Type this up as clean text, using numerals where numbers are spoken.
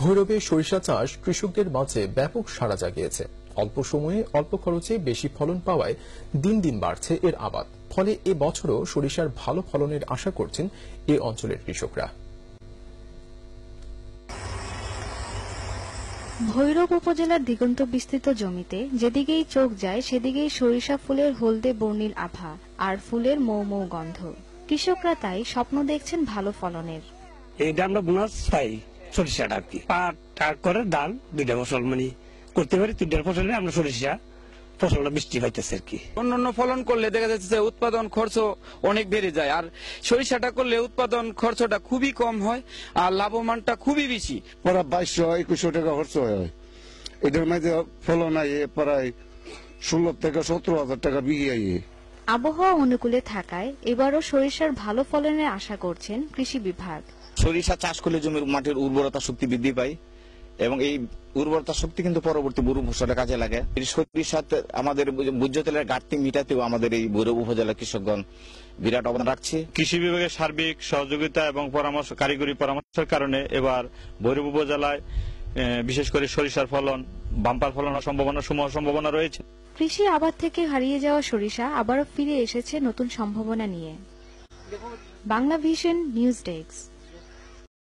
ভৈরবে সরিষা চাষ কৃষকদের মাঝে ব্যাপক সাড়া জাগিয়েছে। অল্প সময়ে অল্প খরচে বেশি ফলন পাওয়ায় দিন দিন বাড়ছে এর আবাদ। ফলে এ বছরও সরিষার ভালো ফলনের আশা করছেন এ অঞ্চলের কৃষকরা। ভৈরব উপজেলার দিগন্ত বিস্তৃত জমিতে যেদিকেই চোখ যায় সেদিকেই সরিষা ফুলের হলদে বর্ণিল আভা আর ফুলের মৌ মৌ গন্ধ। কৃষকরা তাই স্বপ্ন দেখছেন ভালো ফলনের। এইটা আমরা বোনাস পাই সরিষাটা আর কি পাট টাট করে ধান দুইটা ফসল মানে করতে পারি। দুইটার ফসলে আমরা সরিষা ফসলটা বৃষ্টি পাইতেছে আর কি। অন্যান্য ফলন করলে দেখা যাচ্ছে উৎপাদন খরচ অনেক বেড়ে যায়, আর সরিষাটা করলে উৎপাদন খরচটা খুবই কম হয় আর লাভমানটা খুবই বেশি। প্রায় 2200-2100 টাকা খরচ হয়। এটার মধ্যে ফলন আয় প্রায় 16 থেকে 17,000 টাকা বিঘে। আবহাওয়া অনুকূলে থাকায় এবারও সরিষার ভালো ফলনের আশা করছেন কৃষি বিভাগ। সরিষা চাষ করলে জমির মাটির উর্বরতা শক্তি বৃদ্ধি পায় এবং এই উর্বরতা শক্তি কিন্তু পরবর্তী ভৈরব ফসলের কাজে লাগে। এই সরিষাতে আমাদের ভোজ্য তেলের ঘাটতি মিটাতেও আমাদের এই ভৈরব উপজেলা কৃষকগণ বিরাট অবদান রাখছে। কৃষি বিভাগের সার্বিক সহযোগিতা এবং পরামর্শ কারিগরি পরামর্শের কারণে এবার ভৈরব উপজেলায় বিশেষ করে সরিষার ফলন বাম্পার ফলনের সম্ভাবনা রয়েছে। কৃষি আবাদ থেকে হারিয়ে যাওয়া সরিষা আবারও ফিরে এসেছে নতুন সম্ভাবনা নিয়ে। Bangla vision news desk.